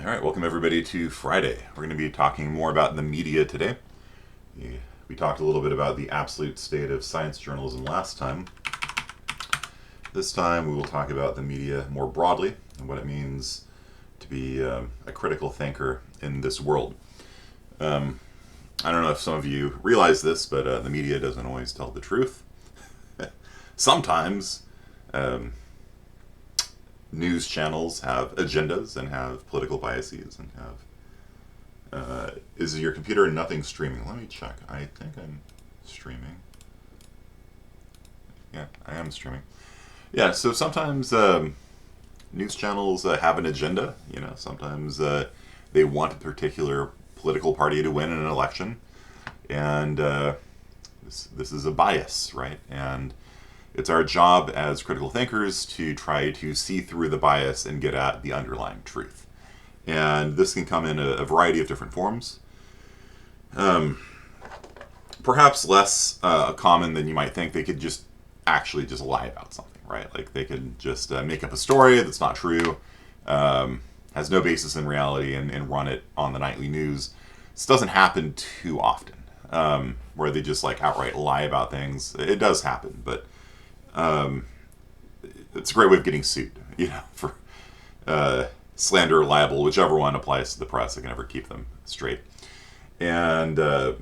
All right, welcome everybody to Friday. We're going to be talking more about the media today. We talked a little bit about the absolute state of science journalism last time. This time we will talk about the media more broadly and what it means to be a critical thinker in this world. I don't know if some of you realize this, but the media doesn't always tell the truth. Sometimes news channels have agendas and have political biases and have... is your computer nothing streaming? Let me check. I think I'm streaming. Yeah, I am streaming. Yeah, so sometimes news channels have an agenda. Sometimes they want a particular political party to win in an election. And this is a bias, right? And it's our job as critical thinkers to try to see through the bias and get at the underlying truth. And this can come in a variety of different forms. Perhaps less common than you might think. They could just actually just lie about something, right? Like they could just make up a story that's not true, has no basis in reality, and run it on the nightly news. This doesn't happen too often, where they just like outright lie about things. It does happen, but it's a great way of getting sued, for slander or libel, whichever one applies to the press. I can never keep them straight. And I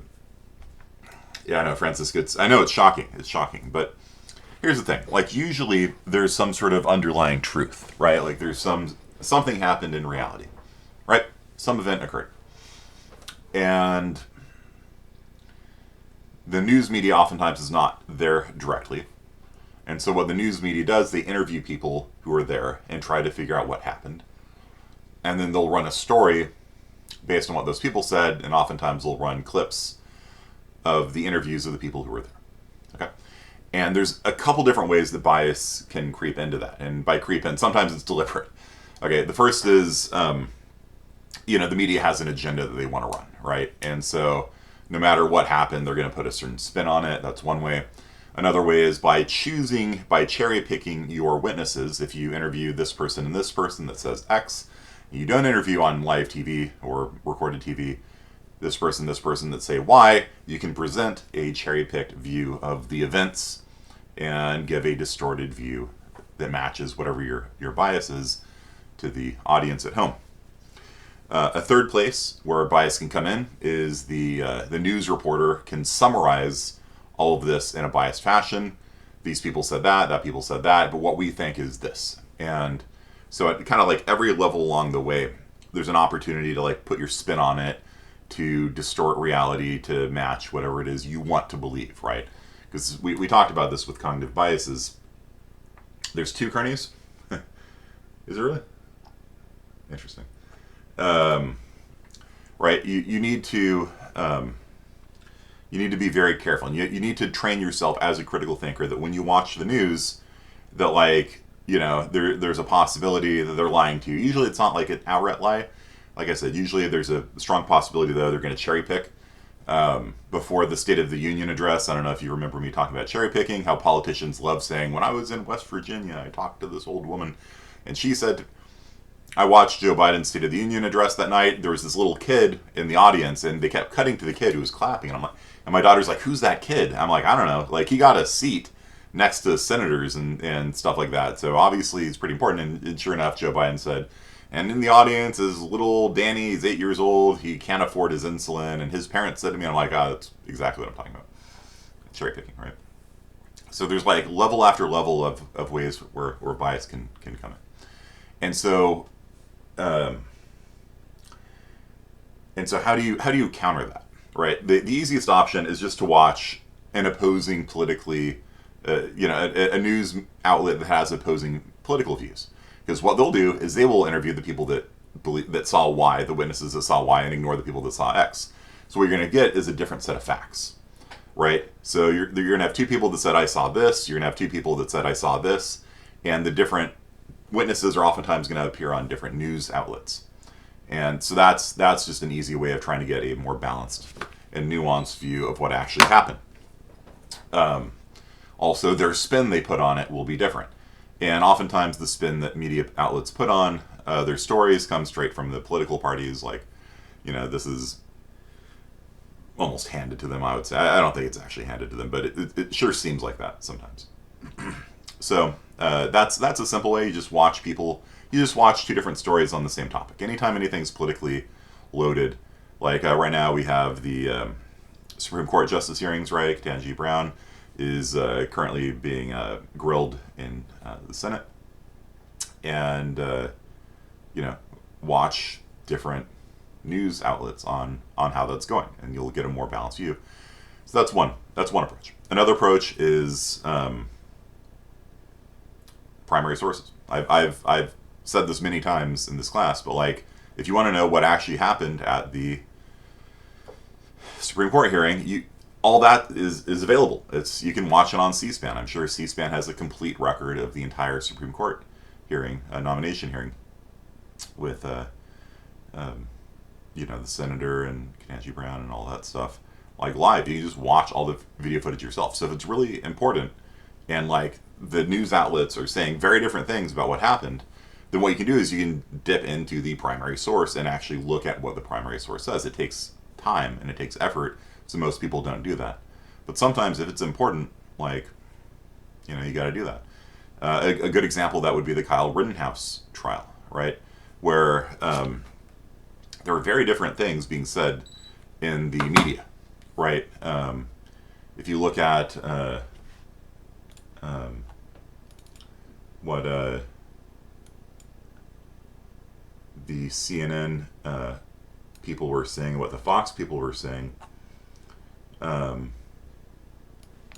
know, Francis, I know it's shocking, but here's the thing. Like, usually there's some sort of underlying truth, right? Like there's something happened in reality, right? Some event occurred. And the news media oftentimes is not there directly. And so what the news media does, they interview people who are there and try to figure out what happened. And then they'll run a story based on what those people said, and oftentimes they'll run clips of the interviews of the people who were there. Okay? And there's a couple different ways that bias can creep into that. And by creep in, sometimes it's deliberate. Okay, the first is, the media has an agenda that they want to run, right? And so no matter what happened, they're going to put a certain spin on it. That's one way. Another way is by cherry picking your witnesses. If you interview this person and this person that says X, you don't interview on live TV or recorded TV this person that say Y, you can present a cherry picked view of the events and give a distorted view that matches whatever your bias is to the audience at home. A third place where bias can come in is the news reporter can summarize all of this in a biased fashion. These people said that people said that, but what we think is this. And so at kind of like every level along the way, there's an opportunity to like put your spin on it, to distort reality to match whatever it is you want to believe, right? Because we talked about this with cognitive biases. There's two Kearneys. Is it really? Interesting. Right, you need to be very careful, and you need to train yourself as a critical thinker that when you watch the news, that there's a possibility that they're lying to you. Usually it's not like an outright lie. Like I said, usually there's a strong possibility though they're going to cherry pick. Before the State of the Union address, I don't know if you remember me talking about cherry picking, how politicians love saying, when I was in West Virginia, I talked to this old woman, and she said, I watched Joe Biden's State of the Union address that night. There was this little kid in the audience, and they kept cutting to the kid who was clapping. And my daughter's like, "Who's that kid?" I'm like, "I don't know. Like, he got a seat next to senators and stuff like that. So obviously it's pretty important." And sure enough, Joe Biden said, "And in the audience is little Danny. He's 8 years old. He can't afford his insulin." And his parents said to me, I'm like, that's exactly what I'm talking about. Cherry picking, right? So there's like level after level of ways where bias can come in. And so how do you counter that, right? The easiest option is just to watch an opposing politically, a news outlet that has opposing political views. Because what they'll do is they will interview the people that saw Y, the witnesses that saw Y, and ignore the people that saw X. So what you're going to get is a different set of facts, right? So you're going to have two people that said, I saw this. You're going to have two people that said, I saw this. And the different witnesses are oftentimes going to appear on different news outlets. And so that's just an easy way of trying to get a more balanced and nuanced view of what actually happened. Also, their spin they put on it will be different. And oftentimes the spin that media outlets put on their stories come straight from the political parties. Like, this is almost handed to them, I would say. I don't think it's actually handed to them, but it sure seems like that sometimes. So that's a simple way. You just watch people. You just watch two different stories on the same topic. Anytime anything's politically loaded, like right now we have the Supreme Court justice hearings. Right, Ketanji Brown is currently being grilled in the Senate, and watch different news outlets on how that's going, and you'll get a more balanced view. So that's one approach. Another approach is primary sources. I've said this many times in this class, but like, if you want to know what actually happened at the Supreme Court hearing, all that is available. You can watch it on C-SPAN. I'm sure C-SPAN has a complete record of the entire Supreme Court hearing, nomination hearing, with the senator and Ketanji Brown and all that stuff, like live. You can just watch all the video footage yourself. So if it's really important, and like the news outlets are saying very different things about what happened, then what you can do is you can dip into the primary source and actually look at what the primary source says. It takes time and it takes effort, so most people don't do that. But sometimes if it's important, like, you got to do that. A good example of that would be the Kyle Rittenhouse trial, right? Where there were very different things being said in the media, right? If you look at what the CNN people were saying, what the Fox people were saying, it's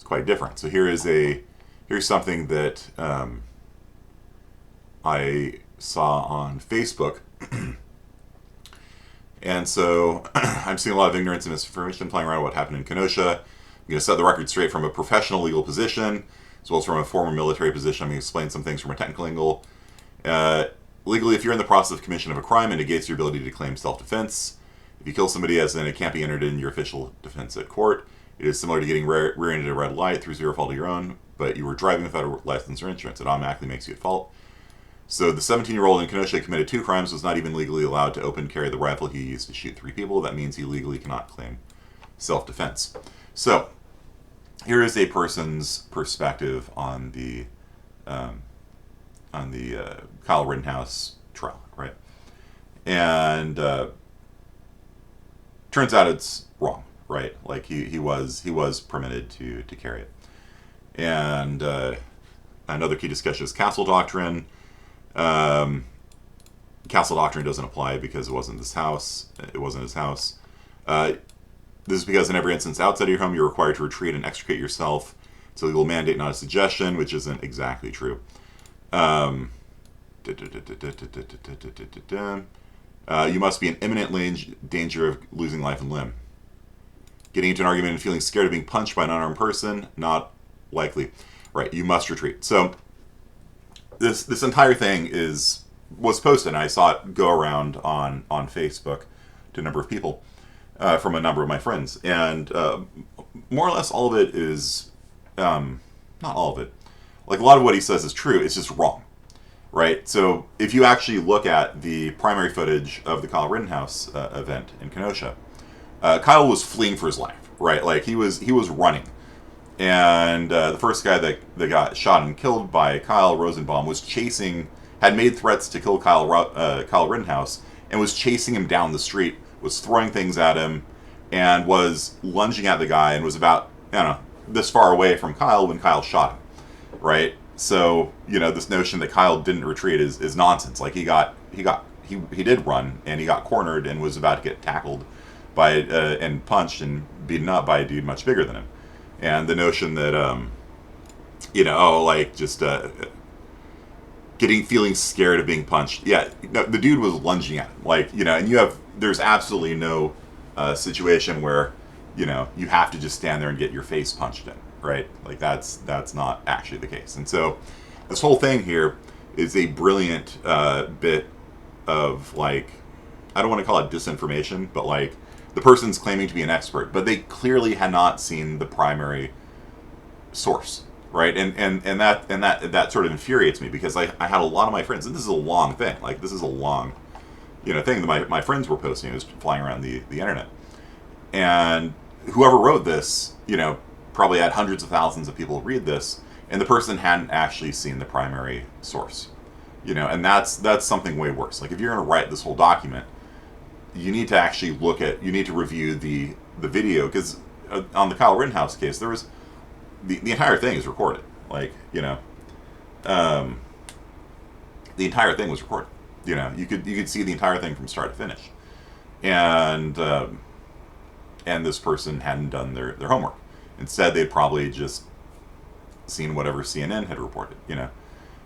quite different. So here's something that I saw on Facebook. And so I'm seeing a lot of ignorance and misinformation flying around what happened in Kenosha. I'm going to set the record straight from a professional legal position, as well as from a former military position. I'm going to explain some things from a technical angle. Legally, if you're in the process of commission of a crime, it negates your ability to claim self-defense. If you kill somebody, as in, it can't be entered in your official defense at court. It is similar to getting rear-ended at a red light through zero fault of your own, but you were driving without a license or insurance. It automatically makes you at fault. So the 17-year-old in Kenosha committed 2 crimes, was not even legally allowed to open carry the rifle he used to shoot 3 people. That means he legally cannot claim self-defense. So here is a person's perspective on the Kyle Rittenhouse trial, right? And turns out it's wrong, right? Like he was permitted to carry it. And another key discussion is castle doctrine. Castle doctrine doesn't apply because it wasn't his house. This is because in every instance outside of your home, you're required to retreat and extricate yourself. It's a legal mandate, not a suggestion, which isn't exactly true. You must be in imminent danger of losing life and limb. Getting into an argument and feeling scared of being punched by an unarmed person, not likely. Right, you must retreat. So this entire thing was posted, and I saw it go around on Facebook to a number of people from a number of my friends. And more or less all of it is, not all of it, like a lot of what he says is true, it's just wrong. Right? So if you actually look at the primary footage of the Kyle Rittenhouse event in Kenosha, Kyle was fleeing for his life, right? Like he was running. And the first guy that got shot and killed by Kyle, Rosenbaum, had made threats to kill Kyle Rittenhouse, and was chasing him down the street, was throwing things at him, and was lunging at the guy, and was about, this far away from Kyle when Kyle shot him, right? So, this notion that Kyle didn't retreat is nonsense. Like he did run, and he got cornered and was about to get tackled by and punched and beaten up by a dude much bigger than him. And the notion that, feeling scared of being punched. Yeah, no, the dude was lunging at him. And there's absolutely no situation where, you have to just stand there and get your face punched in, right? Like that's not actually the case. And so this whole thing here is a brilliant bit of, I don't want to call it disinformation, but the person's claiming to be an expert, but they clearly had not seen the primary source. right? And that sort of infuriates me because I had a lot of my friends, and this is a long thing. Like this is a long, thing that my friends were posting. It was flying around the internet, and whoever wrote this, probably had hundreds of thousands of people read this, and the person hadn't actually seen the primary source, and that's something way worse. Like if you're going to write this whole document, you need to actually you need to review the video, because on the Kyle Rittenhouse case, there was the entire thing is recorded. Like um, the entire thing was recorded. You could see the entire thing from start to finish, and this person hadn't done their homework. Instead, they'd probably just seen whatever CNN had reported.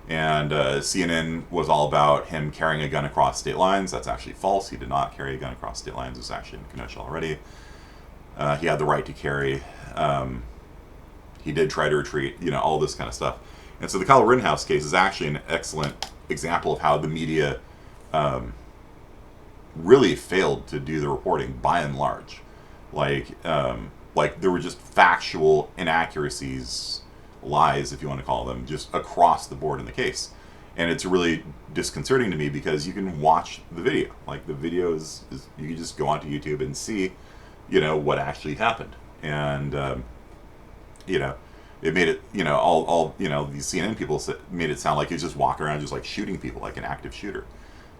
And CNN was all about him carrying a gun across state lines. That's actually false. He did not carry a gun across state lines. It was actually in Kenosha already. He had the right to carry. He did try to retreat. All this kind of stuff. And so the Kyle Rittenhouse case is actually an excellent example of how the media really failed to do the reporting by and large. Like there were just factual inaccuracies, lies, if you want to call them, just across the board in the case. And it's really disconcerting to me because you can watch the video. Like the video is you can just go onto YouTube and see, what actually happened. And it made it, all these CNN people made it sound like he was just walking around just like shooting people like an active shooter.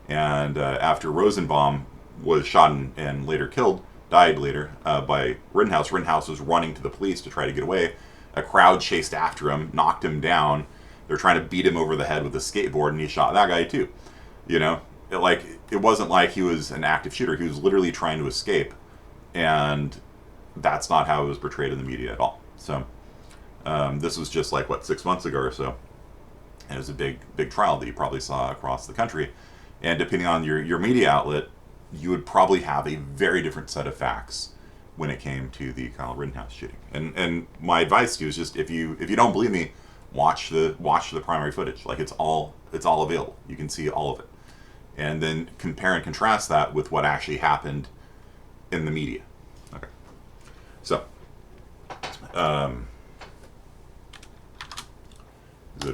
And after Rosenbaum was shot and later died later by Rittenhouse. Rittenhouse was running to the police to try to get away. A crowd chased after him, knocked him down. They're trying to beat him over the head with a skateboard, and he shot that guy too. It wasn't like he was an active shooter. He was literally trying to escape, and that's not how it was portrayed in the media at all. So this was just 6 months ago or so, and it was a big trial that you probably saw across the country. And depending on your media outlet, you would probably have a very different set of facts when it came to the Kyle Rittenhouse shooting. And my advice to you is just if you don't believe me, watch the primary footage. Like it's all available. You can see all of it, and then compare and contrast that with what actually happened in the media. Okay, so there's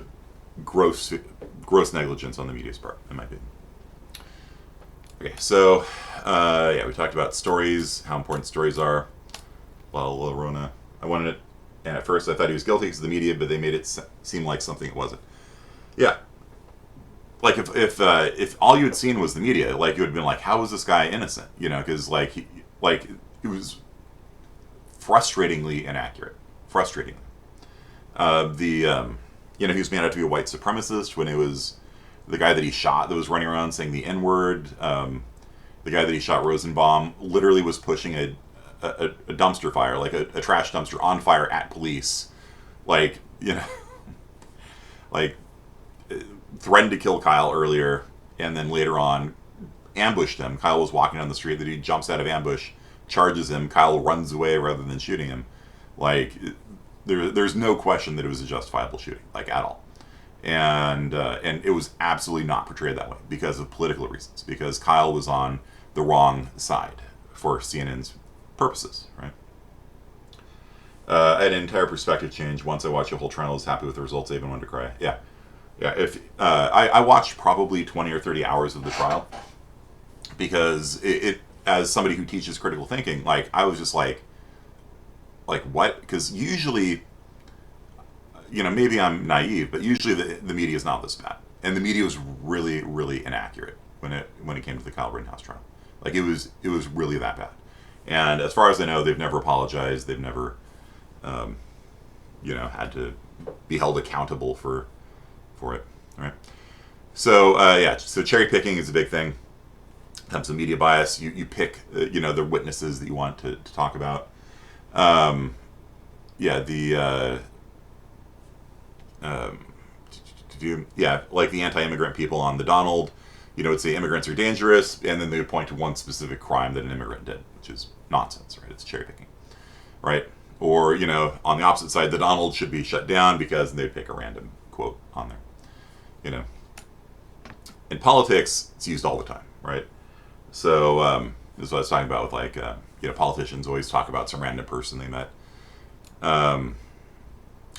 a gross negligence on the media's part, in my opinion. Okay, so we talked about stories, how important stories are. La Llorona. I wanted it, and at first I thought he was guilty because of the media, but they made it seem like something it wasn't. Yeah, like if all you had seen was the media, you would have been like, how was this guy innocent? Because it was frustratingly inaccurate. Frustratingly, he was made out to be a white supremacist when it was the guy that he shot that was running around saying the N-word. The guy that he shot, Rosenbaum, literally was pushing a dumpster fire, like a trash dumpster on fire at police. Threatened to kill Kyle earlier, and then later on ambushed him. Kyle was walking down the street, that he jumps out of ambush, charges him. Kyle runs away rather than shooting him. There's no question that it was a justifiable shooting, at all. And it was absolutely not portrayed that way because of political reasons, because Kyle was on the wrong side for CNN's purposes, right? I had an entire perspective change once I watched the whole trial. I was happy with the results. I even wanted to cry. Yeah. If I watched probably 20 or 30 hours of the trial because it as somebody who teaches critical thinking, I was just like what? Because usually, maybe I'm naive, but usually the media is not this bad, and the media was really, really inaccurate when it came to the Kyle Rittenhouse trial. It was really that bad. And as far as I know, they've never apologized. They've never, had to be held accountable for it. All right. So so cherry picking is a big thing. Comes to media bias. You pick the witnesses that you want to talk about. The anti-immigrant people on the Donald, would say immigrants are dangerous, and then they would point to one specific crime that an immigrant did, which is nonsense, right? It's cherry picking, right? Or on the opposite side, the Donald should be shut down because they'd pick a random quote on there. In politics, it's used all the time, right? So this is what I was talking about with politicians always talk about some random person they met.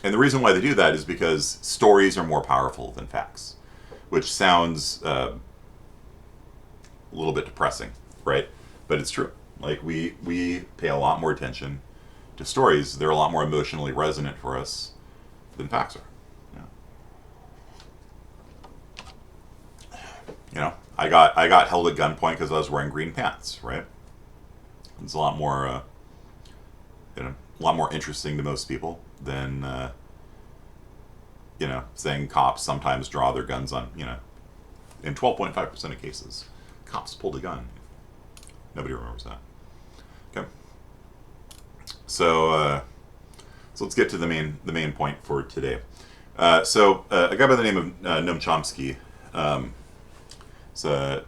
And the reason why they do that is because stories are more powerful than facts, which sounds a little bit depressing, right? But it's true. Like we pay a lot more attention to stories. They're a lot more emotionally resonant for us than facts are. I got held at gunpoint because I was wearing green pants, right? It's a lot more a lot more interesting to most people than saying cops sometimes draw their guns on, in 12.5% of cases, cops pulled a gun. Nobody remembers that. Okay. So let's get to the main point for today. A guy by the name of Noam Chomsky is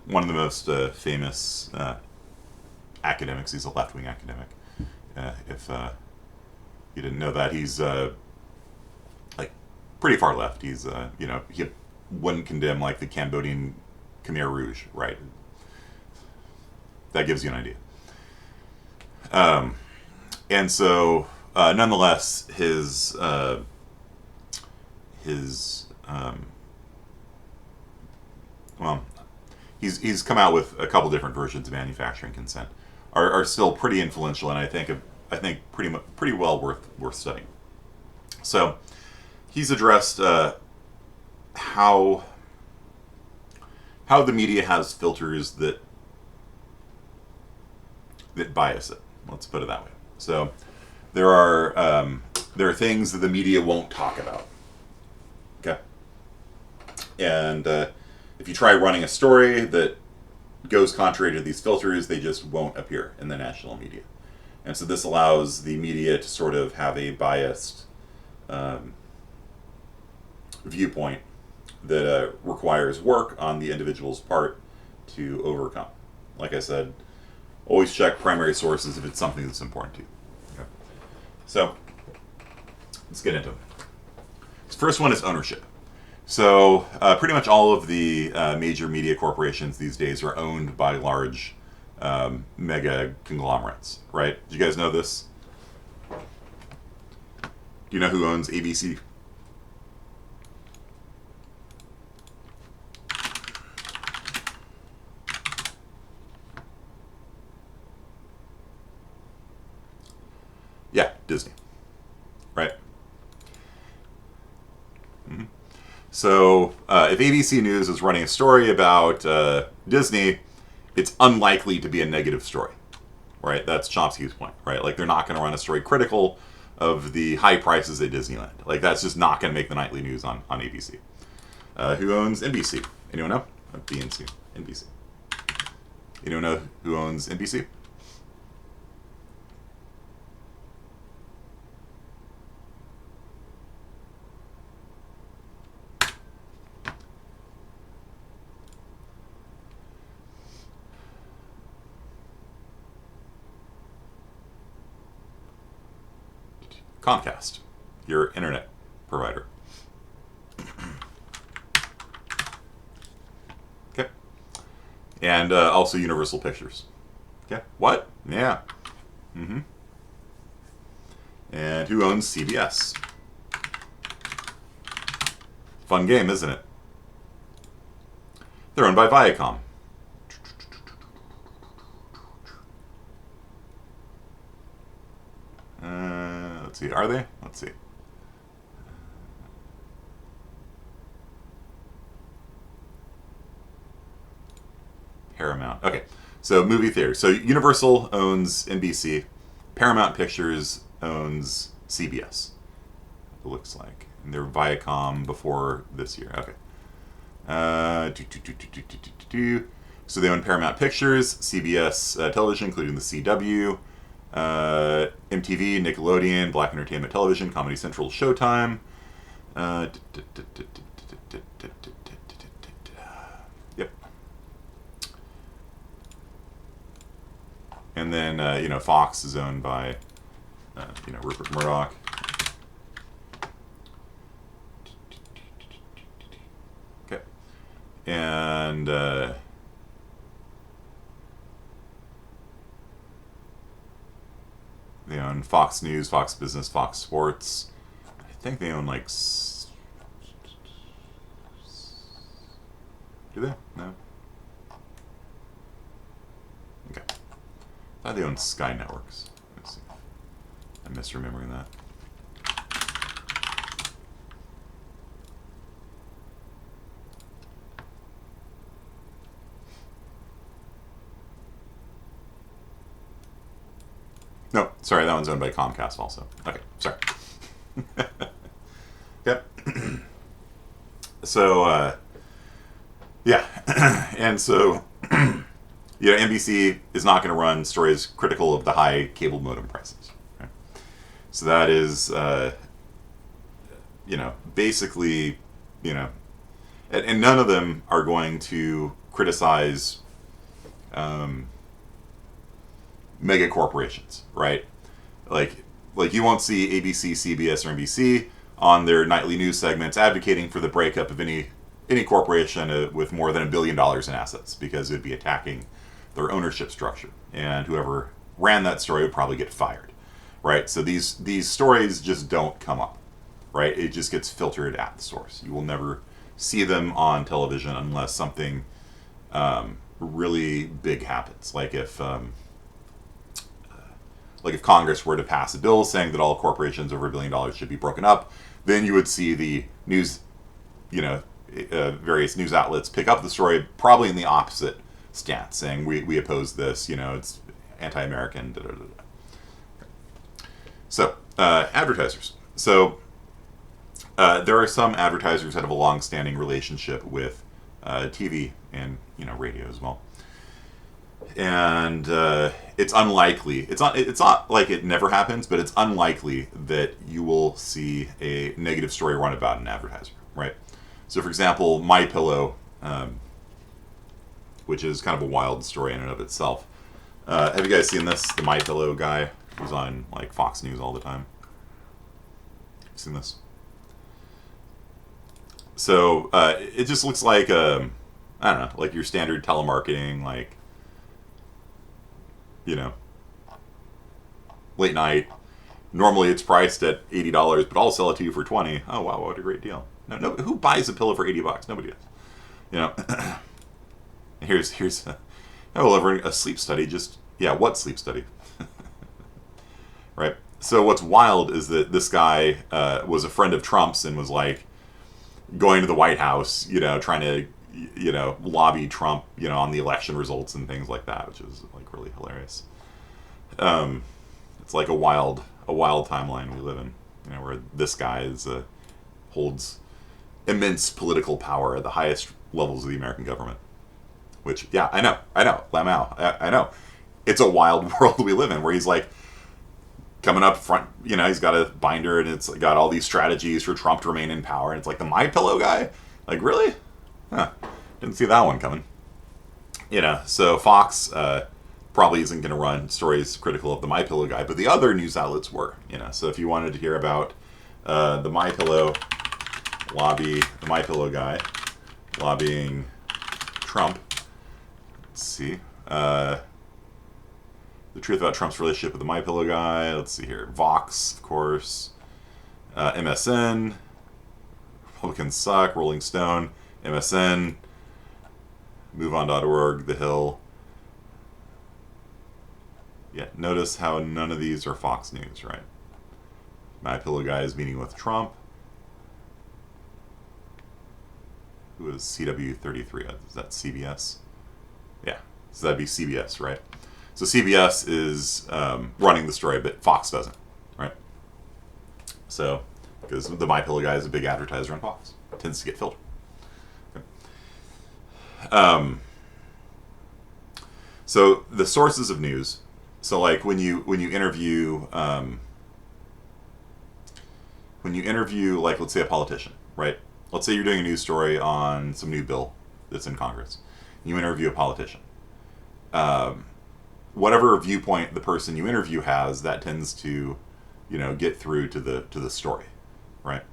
one of the most famous academics. He's a left-wing academic. If you didn't know that, he's like pretty far left. He's he wouldn't condemn like the Cambodian Khmer Rouge, right? That gives you an idea. And so, nonetheless, his he's come out with a couple different versions of manufacturing consent, are still pretty influential, and I think pretty well worth studying. So, he's addressed how the media has filters that bias it. Let's put it that way. So there are things that the media won't talk about. Okay, and if you try running a story that goes contrary to these filters, they just won't appear in the national media. And so this allows the media to sort of have a biased viewpoint that requires work on the individual's part to overcome. Like I said, always check primary sources if it's something that's important to you. Okay. So, let's get into it. The first one is ownership. So, pretty much all of the major media corporations these days are owned by large mega conglomerates, right? Do you guys know this? Do you know who owns ABC? Yeah, Disney. Right? Mm-hmm. So, if ABC News is running a story about Disney, it's unlikely to be a negative story. Right? That's Chomsky's point, right? Like, they're not going to run a story critical of the high prices at Disneyland. Like, that's just not going to make the nightly news on ABC. Who owns NBC? Anyone know? BNC. NBC. Anyone know who owns NBC? Comcast, your internet provider. Okay. And also Universal Pictures. Okay. What? Yeah. Mm-hmm. And who owns CBS? Fun game, isn't it? They're owned by Viacom. Let's see. Are they? Let's see. Paramount. Okay. So movie theaters. So Universal owns NBC. Paramount Pictures owns CBS. It looks like. And they're Viacom before this year. Okay. So they own Paramount Pictures, CBS Television, including the CW, MTV, Nickelodeon, Black Entertainment Television, Comedy Central, Showtime. Yep. And then Fox is owned by Rupert Murdoch. Okay. And they own Fox News, Fox Business, Fox Sports. I think they own like. Do they? No. Okay. I thought they own Sky Networks. Let's see. I'm misremembering that. No, sorry, that one's owned by Comcast also. Okay, sorry. Yep. So, yeah. And so, NBC is not going to run stories critical of the high cable modem prices. Right? So that is, basically, and none of them are going to criticize mega corporations, right? Like you won't see ABC, CBS, or NBC on their nightly news segments advocating for the breakup of any corporation with more than $1 billion in assets, because it would be attacking their ownership structure, and whoever ran that story would probably get fired, right? So these stories just don't come up, right? It just gets filtered at the source. You will never see them on television unless something really big happens, like if Congress were to pass a bill saying that all corporations over $1 billion should be broken up, then you would see the news, various news outlets pick up the story, probably in the opposite stance, saying we oppose this, it's anti-American. Da, da, da, da. So advertisers. So there are some advertisers that have a long-standing relationship with TV and radio as well. And it's unlikely. It's not like it never happens, but it's unlikely that you will see a negative story run about an advertiser, right? So, for example, MyPillow, which is kind of a wild story in and of itself. Have you guys seen this? The MyPillow guy who's on like Fox News all the time. Seen this? So it just looks like I don't know, like your standard telemarketing, like. Late night. Normally it's priced at $80, but I'll sell it to you for $20. Oh wow, what a great deal! No, who buys a pillow for $80? Nobody does. Here's a sleep study. What sleep study? Right. So what's wild is that this guy was a friend of Trump's and was like going to the White House, trying to lobby Trump, on the election results and things like that, which is like really hilarious. It's like a wild timeline we live in, where this guy holds immense political power at the highest levels of the American government. Which, yeah, I know, Lamau, I know. It's a wild world we live in, where he's like coming up front, he's got a binder and it's got all these strategies for Trump to remain in power, and it's like the MyPillow guy, like really? Huh. Didn't see that one coming. So Fox probably isn't going to run stories critical of the MyPillow guy, but the other news outlets were. So if you wanted to hear about the MyPillow guy lobbying Trump, let's see. The truth about Trump's relationship with the MyPillow guy. Let's see here. Vox, of course. MSN. Republicans suck. Rolling Stone. MSN. MoveOn.org. The Hill. Yeah, notice how none of these are Fox News, right? MyPillow guy is meeting with Trump. Who is CW33? Is that CBS? Yeah, so that'd be CBS, right? So CBS is running the story, but Fox doesn't, right? So, because the MyPillow guy is a big advertiser on Fox. It tends to get filtered. Okay. So the sources of news. So like when you interview like, let's say a politician, right? Let's say you're doing a news story on some new bill that's in Congress. You interview a politician. Whatever viewpoint the person you interview has, that tends to, get through to the story, right?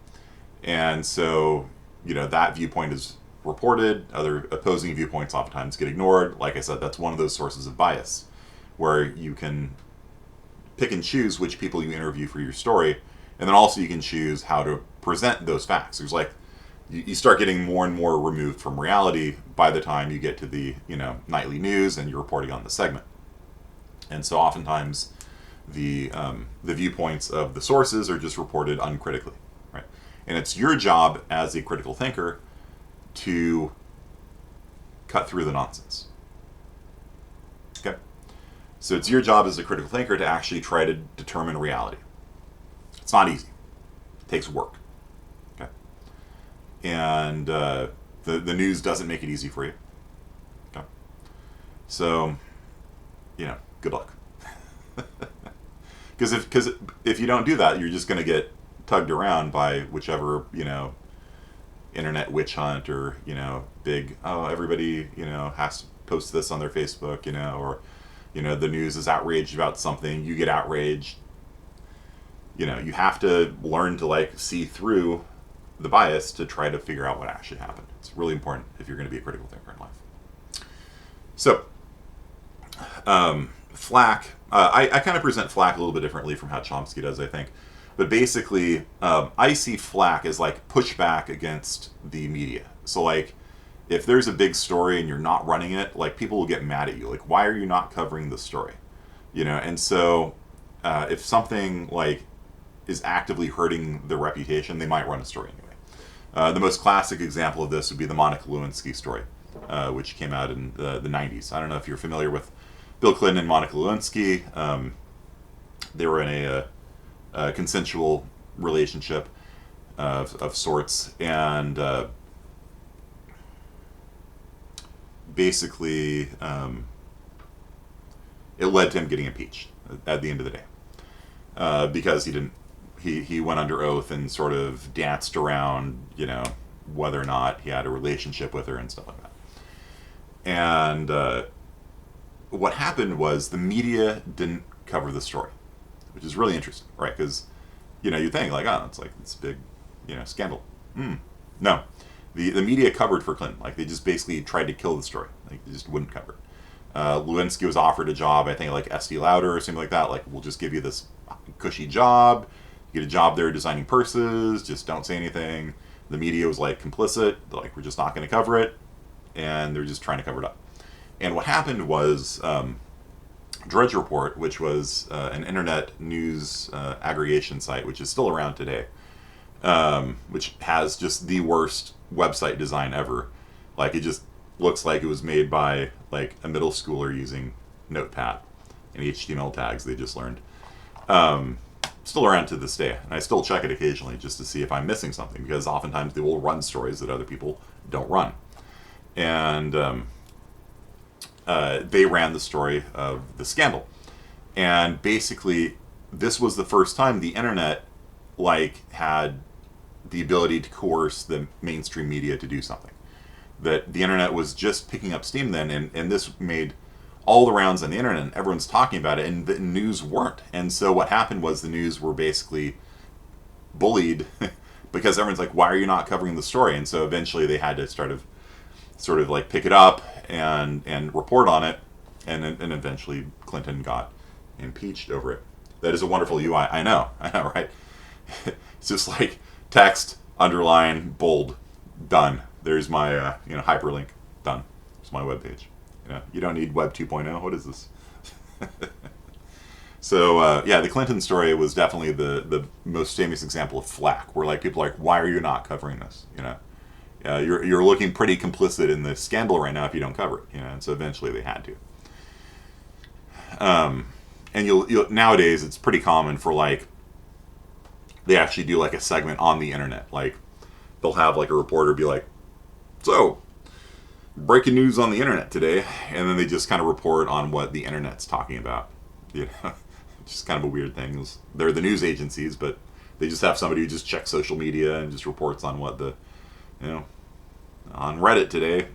And so, that viewpoint is reported. Other opposing viewpoints oftentimes get ignored. Like I said, that's one of those sources of bias, where you can pick and choose which people you interview for your story, And then also you can choose how to present those facts. There's like, you start getting more and more removed from reality by the time you get to the, nightly news and you're reporting on the segment. And so oftentimes the viewpoints of the sources are just reported uncritically, right? And it's your job as a critical thinker to cut through the nonsense. Okay? So it's your job as a critical thinker to actually try to determine reality. It's not easy. It takes work. Okay? And the news doesn't make it easy for you. Okay? So, good luck. Because if you don't do that, you're just going to get tugged around by whichever, internet witch hunt or, big, everybody, has to post this on their Facebook, or, the news is outraged about something, you get outraged. You have to learn to see through the bias to try to figure out what actually happened. It's really important if you're going to be a critical thinker in life. So, Flack, I kind of present Flack a little bit differently from how Chomsky does, I think. But basically, Icy Flack is pushback against the media. So if there's a big story and you're not running it, people will get mad at you. Why are you not covering the story? And so if something is actively hurting their reputation, they might run a story anyway. The most classic example of this would be the Monica Lewinsky story, which came out in the 90s. I don't know if you're familiar with Bill Clinton and Monica Lewinsky. They were in a consensual relationship of sorts, and basically it led to him getting impeached at the end of the day, because he went under oath and sort of danced around, whether or not he had a relationship with her and stuff like that. And what happened was the media didn't cover the story, which is really interesting, right? Because, you think it's this big, scandal. No, the media covered for Clinton. They just basically tried to kill the story. They just wouldn't cover it. Lewinsky was offered a job, I think, Estee Lauder or something like that. We'll just give you this cushy job. You get a job there designing purses. Just don't say anything. The media was complicit. They're we're just not going to cover it, and they're just trying to cover it up. And what happened was Drudge Report, which was an internet news aggregation site, which is still around today, which has just the worst website design ever. It just looks like it was made by a middle schooler using Notepad and HTML tags they just learned. Still around to this day, and I still check it occasionally just to see if I'm missing something, because oftentimes they will run stories that other people don't run. And they ran the story of the scandal. And basically, this was the first time the internet had the ability to coerce the mainstream media to do something. That the internet was just picking up steam then, and this made all the rounds on the internet, and everyone's talking about it, and the news weren't. And so what happened was the news were basically bullied because everyone's why are you not covering the story? And so eventually they had to sort of pick it up and report on it, and eventually Clinton got impeached over it. That is a wonderful UI. I know, right? It's just text, underline, bold, done. There's my hyperlink, done. It's my webpage. You don't need Web 2.0. What is this? So the Clinton story was definitely the most famous example of flack, where people are why are you not covering this? You're looking pretty complicit in the scandal right now if you don't cover it. And so eventually they had to. And you'll nowadays it's pretty common for they actually do a segment on the internet. They'll have a reporter be so breaking news on the internet today, and then they just kind of report on what the internet's talking about. Just kind of a weird thing. They're the news agencies, but they just have somebody who just checks social media and just reports on what the on Reddit today.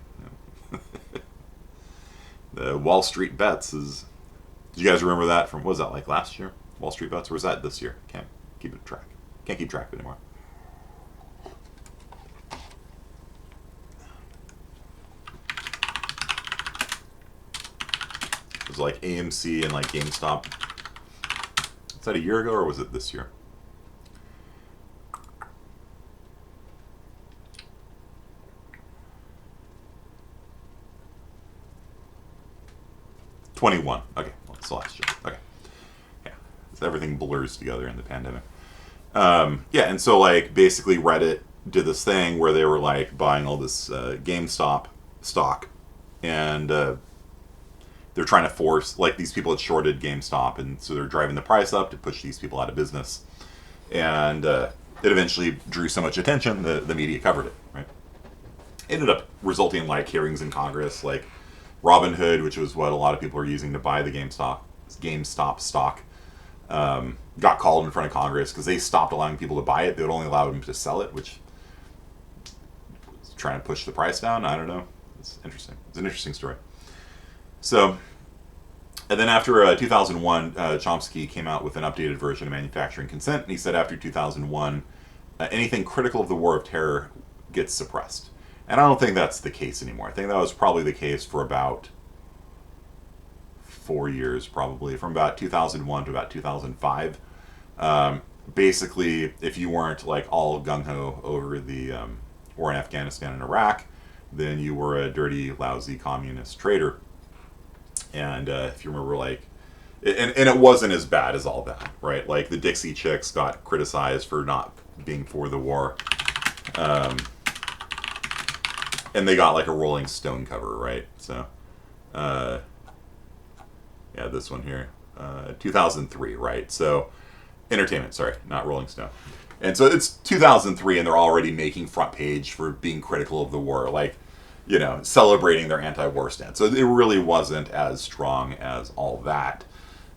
The Wall Street Bets is. Do you guys remember that from? What was that last year? Wall Street Bets, or was that this year? Can't keep track anymore. It was AMC and GameStop. Was that a year ago or was it this year? 21. Okay, well, it's the last year. Okay, yeah, so everything blurs together in the pandemic. Yeah, and so like basically Reddit did this thing where they were like buying all this GameStop stock, and they're trying to force like these people had shorted GameStop, and so they're driving the price up to push these people out of business, and it eventually drew so much attention the media covered it. Right, ended up resulting in like hearings in Congress, like Robinhood, which was what a lot of people were using to buy the GameStop stock. Got called in front of Congress because they stopped allowing people to buy it. They would only allow them to sell it, which was trying to push the price down. I don't know. It's interesting. It's an interesting story. So, and then after 2001, Chomsky came out with an updated version of manufacturing consent, and he said after 2001, anything critical of the war of terror gets suppressed. And I don't think that's the case anymore. I think that was probably the case for about 4 years, probably, from about 2001 to about 2005. Basically, if you weren't like all gung-ho over the war in Afghanistan and Iraq, then you were a dirty, lousy communist traitor. And if you remember, like, and it wasn't as bad as all that, right? Like, the Dixie Chicks got criticized for not being for the war. And they got, like, a Rolling Stone cover, right? So, yeah, this one here. 2003, right? So, Entertainment, sorry, not Rolling Stone. And so it's 2003, and they're already making front page for being critical of the war, like, you know, celebrating their anti-war stance. So it really wasn't as strong as all that.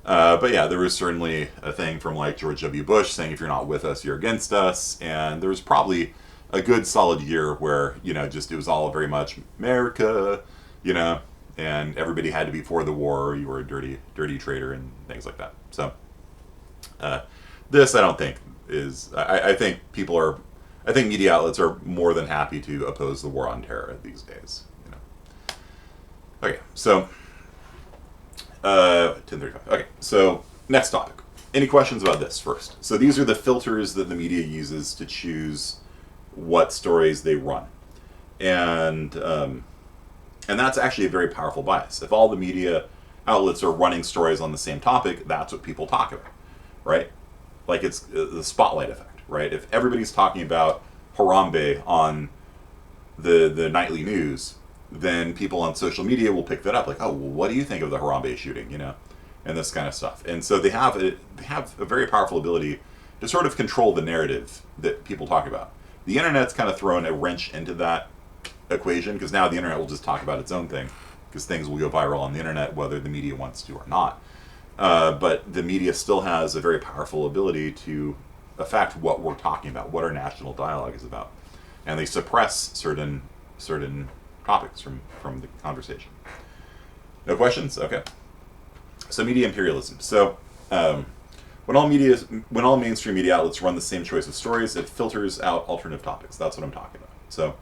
But yeah, there was certainly a thing from like George W. Bush saying, if you're not with us, you're against us. And there was probably a good solid year where, you know, just it was all very much America, you know, and everybody had to be for the war. You were a dirty, dirty traitor and things like that. So this, I don't think is, I think people are, I think media outlets are more than happy to oppose the war on terror these days. You know. Okay, so 10:35. Okay, so next topic. Any questions about this first? So these are the filters that the media uses to choose what stories they run, and that's actually a very powerful bias. If all the media outlets are running stories on the same topic, that's what people talk about, right? Like it's the spotlight effect, right? If everybody's talking about Harambe on the nightly news, then people on social media will pick that up. Like, oh, well, what do you think of the Harambe shooting? You know, and this kind of stuff. And so they have a very powerful ability to sort of control the narrative that people talk about. The internet's kind of thrown a wrench into that equation because now the internet will just talk about its own thing because things will go viral on the internet whether the media wants to or not. But the media still has a very powerful ability to affect what we're talking about, what our national dialogue is about, and they suppress certain topics from the conversation. No questions? Okay. So media imperialism. So when all mainstream media outlets run the same choice of stories, it filters out alternative topics. That's what I'm talking about. So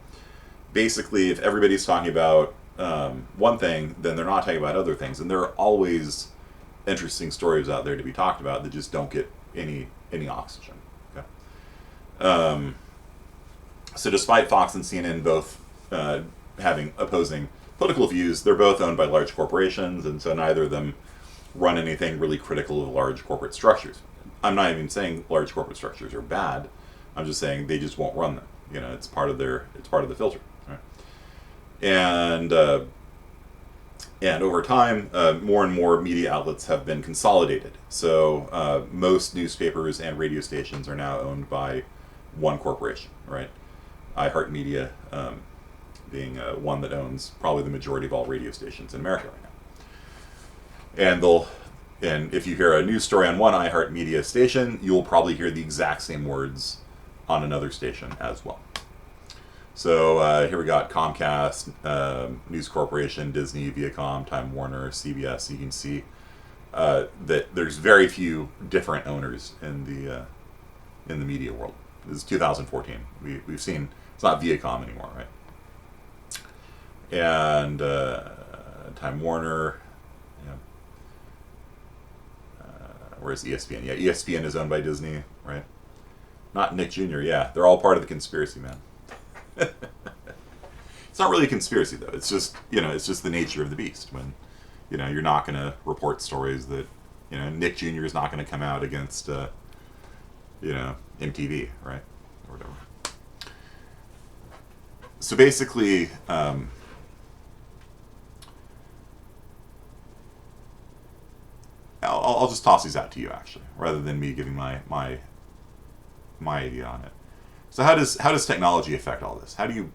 basically, if everybody's talking about one thing, then they're not talking about other things, and there are always interesting stories out there to be talked about that just don't get any oxygen. Okay. So despite Fox and CNN both having opposing political views, they're both owned by large corporations, and so neither of them run anything really critical of large corporate structures. I'm not even saying large corporate structures are bad. I'm just saying they just won't run them. You know, it's part of the filter. Right? And over time, more and more media outlets have been consolidated. So most newspapers and radio stations are now owned by one corporation, right? Iheart Media being one that owns probably the majority of all radio stations in America right now. And if you hear a news story on one Iheart Media station, you'll probably hear the exact same words on another station as well. So here we got Comcast, News Corporation, Disney, Viacom, Time Warner, CBS. You can see that there's very few different owners in the media world. This is 2014. We've seen it's not Viacom anymore, right? And Time Warner. Yeah. Where's ESPN? Yeah, ESPN is owned by Disney, right? Not Nick Jr. Yeah, they're all part of the conspiracy, man. It's not really a conspiracy though. It's just it's just the nature of the beast. When You're not going to report stories that, Nick Jr. is not going to come out against, MTV, right? Or whatever. So basically, I'll just toss these out to you, actually, rather than me giving my idea on it. So how does technology affect all this? How do you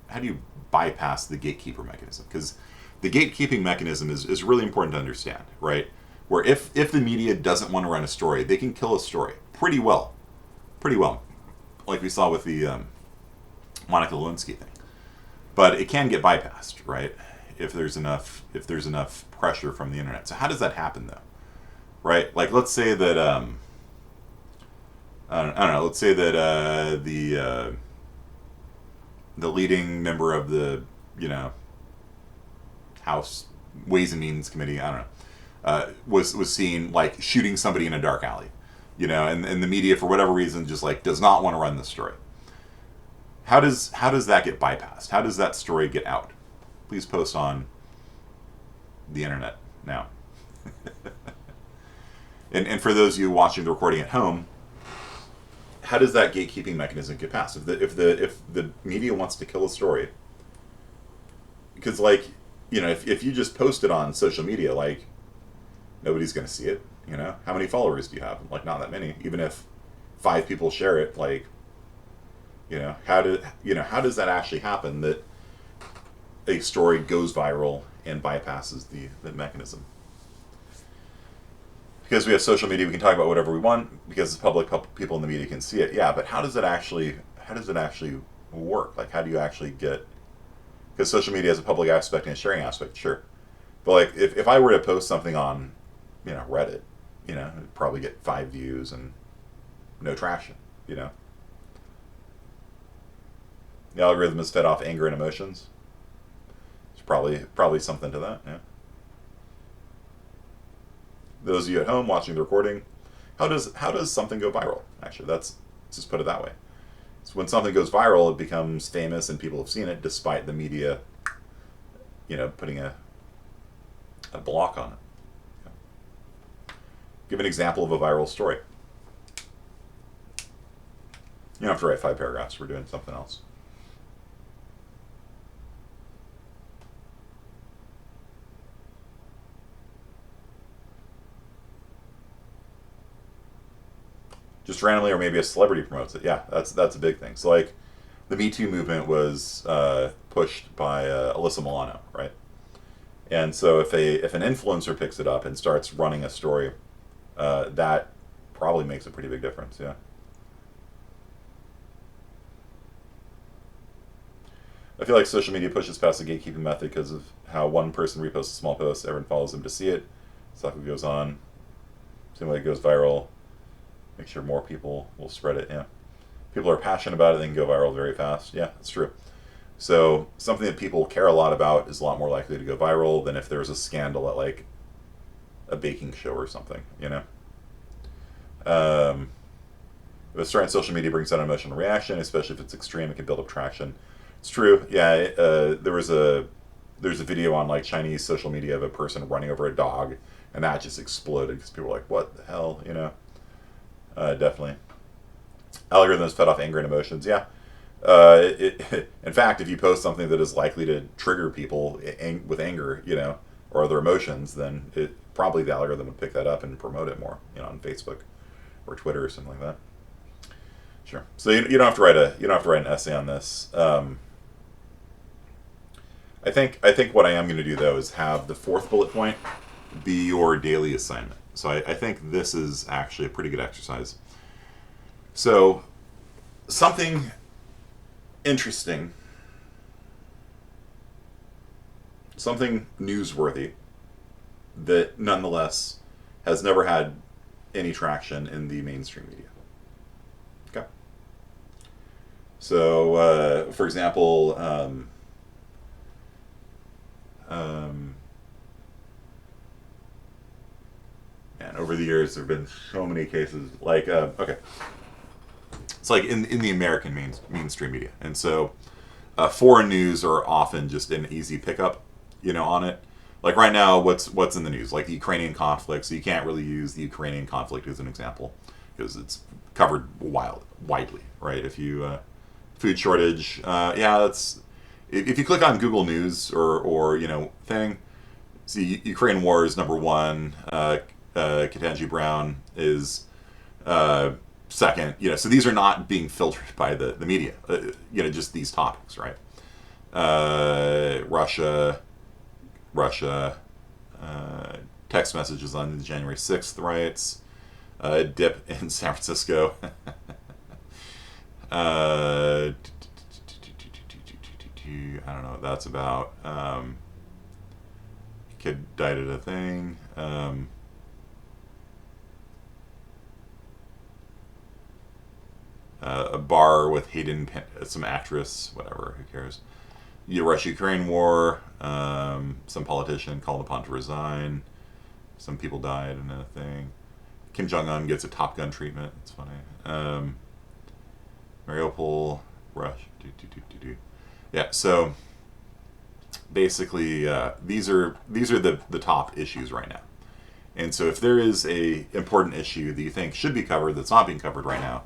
bypass the gatekeeper mechanism? Because the gatekeeping mechanism is really important to understand, right? Where if the media doesn't want to run a story, they can kill a story pretty well, like we saw with the Monica Lewinsky thing. But it can get bypassed, right? If there's enough pressure from the internet. So how does that happen though? Right? Like let's say that I don't know. Let's say that the leading member of the House Ways and Means Committee, I don't know, was seen like shooting somebody in a dark alley, and the media for whatever reason just like does not want to run this story. How does that get bypassed? How does that story get out? Please post on the internet now. And for those of you watching the recording at home, how does that gatekeeping mechanism get passed? If the media wants to kill a story, because like if you just post it on social media, like nobody's going to see it. How many followers do you have? Like not that many. Even if 5 people share it, like how does that actually happen that a story goes viral and bypasses the mechanism? Because we have social media, we can talk about whatever we want because the public people in the media can see it. Yeah, but how does it actually work? Like, how do you actually get? Because social media has a public aspect and a sharing aspect, sure. But like, if I were to post something on, Reddit, it'd probably get 5 views and no traction. The algorithm is fed off anger and emotions. There's probably something to that. Yeah. Those of you at home watching the recording, how does something go viral? Actually, let's just put it that way. So when something goes viral, it becomes famous and people have seen it, despite the media, putting a block on it. Yeah. Give an example of a viral story. You don't have to write 5 paragraphs. We're doing something else. Just randomly, or maybe a celebrity promotes it. Yeah, that's a big thing. So like, the Me Too movement was pushed by Alyssa Milano, right? And so if an influencer picks it up and starts running a story, that probably makes a pretty big difference. Yeah. I feel like social media pushes past the gatekeeping method because of how one person reposts a small post, everyone follows them to see it. Stuff goes on. Seems like it goes viral. Make sure more people will spread it. Yeah, people are passionate about it, they can go viral very fast. Yeah, that's true. So something that people care a lot about is a lot more likely to go viral than if there's a scandal at like a baking show or something. If a story on social media brings out an emotional reaction, especially if it's extreme, it can build up traction. It's true. Yeah, there's a video on like Chinese social media of a person running over a dog, and that just exploded because people were like, "What the hell?" Definitely. Algorithms fed off anger and emotions. Yeah. In fact, if you post something that is likely to trigger people with anger, or other emotions, then probably the algorithm would pick that up and promote it more, on Facebook or Twitter or something like that. Sure. So you don't have to write an essay on this. I think what I am going to do though is have the 4th bullet point be your daily assignment. So I think this is actually a pretty good exercise. So something interesting, something newsworthy that nonetheless has never had any traction in the mainstream media. Okay. So, for example, and over the years, there have been so many cases. Like, okay, it's like in the American mainstream media, and so foreign news are often just an easy pickup, on it. like right now, what's in the news? Like the Ukrainian conflict. So you can't really use the Ukrainian conflict as an example because it's covered widely, right? If you food shortage, yeah, that's if you click on Google News or thing, see Ukraine war is number one. Ketanji Brown is second. So these are not being filtered by the media. Just these topics, right? Russia, text messages on the January 6th riots, dip in San Francisco. I don't know what that's about. Kid died at a thing. A bar with Hayden, some actress, whatever, who cares? Russia-Ukraine war. Some politician called upon to resign. Some people died in a thing. Kim Jong-un gets a Top Gun treatment. It's funny. Mariupol, Russia. Yeah. So basically, these are the top issues right now. And so if there is a important issue that you think should be covered that's not being covered right now,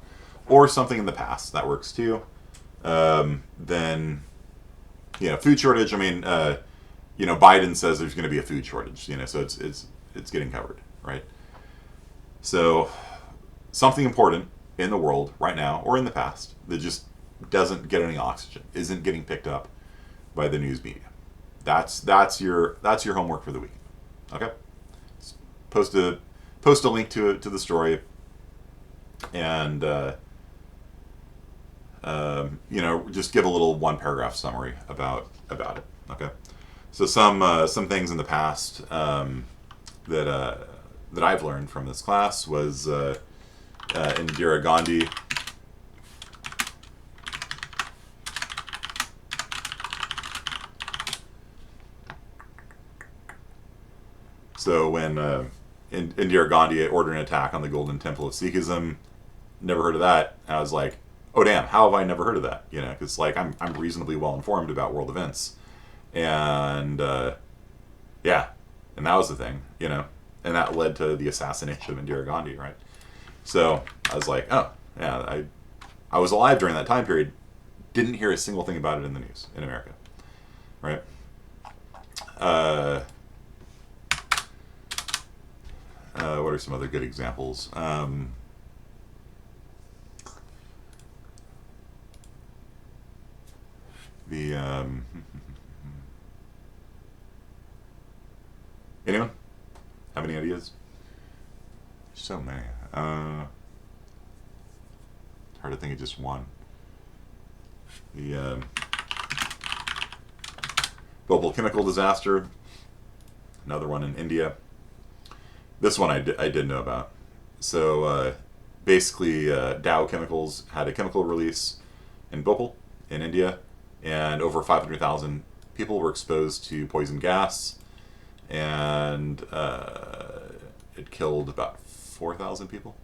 or something in the past that works too, then food shortage. I mean, Biden says there's going to be a food shortage. So it's getting covered, right? So something important in the world right now or in the past that just doesn't get any oxygen, isn't getting picked up by the news media. That's your homework for the week. Okay, post a link to the story, and just give a little 1-paragraph summary about it. Okay, so some things in the past that I've learned from this class was Indira Gandhi. So when Indira Gandhi ordered an attack on the Golden Temple of Sikhism, never heard of that. I was like, oh damn, how have I never heard of that? Because I'm reasonably well informed about world events, and yeah, and that was the thing, and that led to the assassination of Indira Gandhi, right? So I was like, oh yeah, I was alive during that time period, didn't hear a single thing about it in the news in America, right? What are some other good examples? Anyone have any ideas? So many. Hard to think of just one. The global chemical disaster. Another one in India. This one I did know about. So basically, Dow Chemicals had a chemical release in Bhopal in India, and over 500,000 people were exposed to poison gas, and it killed about 4,000 people,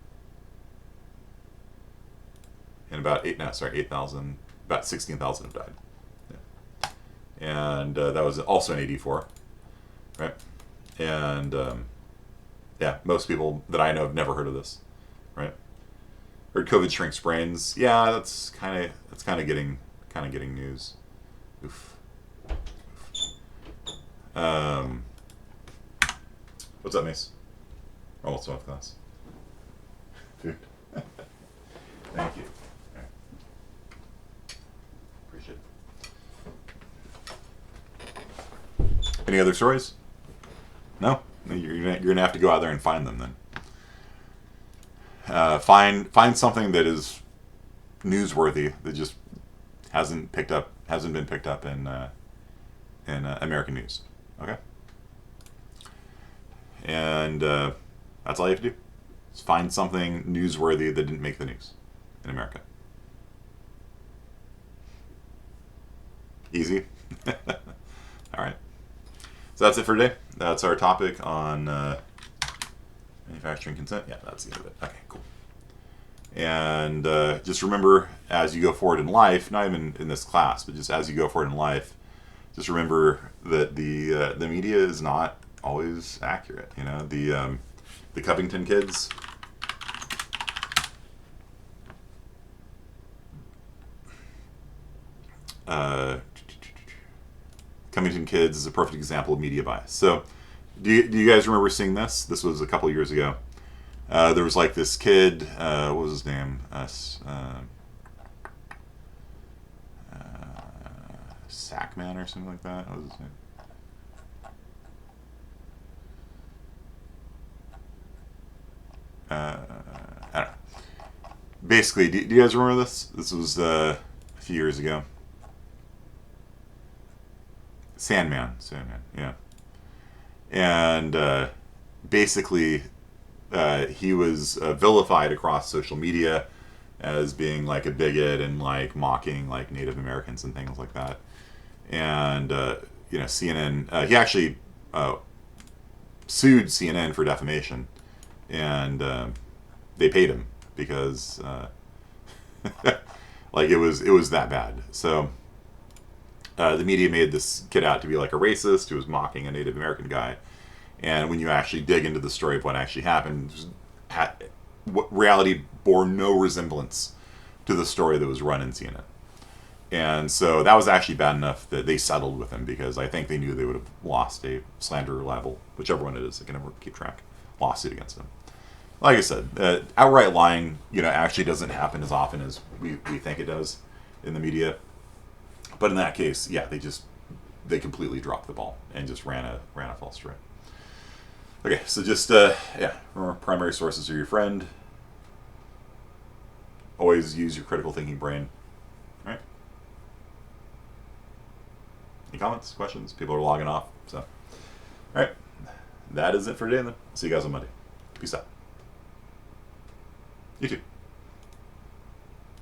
and about 8,000, about 16,000 have died. Yeah. And that was also in '84, right? And yeah, most people that I know have never heard of this, right? Or COVID shrinks brains. Yeah, that's kind of getting news. Oof. What's up, Mace? Almost off class. Dude. Thank you. Right. Appreciate it. Any other stories? No? You're gonna have to go out there and find them then. Find something that is newsworthy that just hasn't been picked up in American news. Okay. And that's all you have to do. Just find something newsworthy that didn't make the news in America. Easy. All right. So that's it for today. That's our topic on manufacturing consent. Yeah, that's the end of it. Okay, cool. And just remember, as you go forward in life, not even in this class, but just as you go forward in life, just remember that the media is not always accurate. The Covington kids. Uh, Covington kids is a perfect example of media bias. So, do you guys remember seeing this? This was a couple years ago. There was like this kid. What was his name? Sackman or something like that. What was his name? I don't know. Basically, do you guys remember this? This was a few years ago. Sandman, yeah. And basically, he was vilified across social media as being like a bigot and like mocking like Native Americans and things like that. And CNN. He actually sued CNN for defamation, and they paid him because like it was that bad. So the media made this kid out to be like a racist who was mocking a Native American guy, and when you actually dig into the story of what actually happened, what reality bore no resemblance to the story that was run in CNN. And so that was actually bad enough that they settled with him because I think they knew they would have lost a slander libel, whichever one it is. I can never keep track. Lawsuit against him. Like I said, outright lying, actually doesn't happen as often as we think it does in the media. But in that case, yeah, they completely dropped the ball and just ran a false story. Okay, so just remember, primary sources are your friend. Always use your critical thinking brain. All right. Any comments, questions? People are logging off. So, all right, that is it for today. Then see you guys on Monday. Peace out. You too.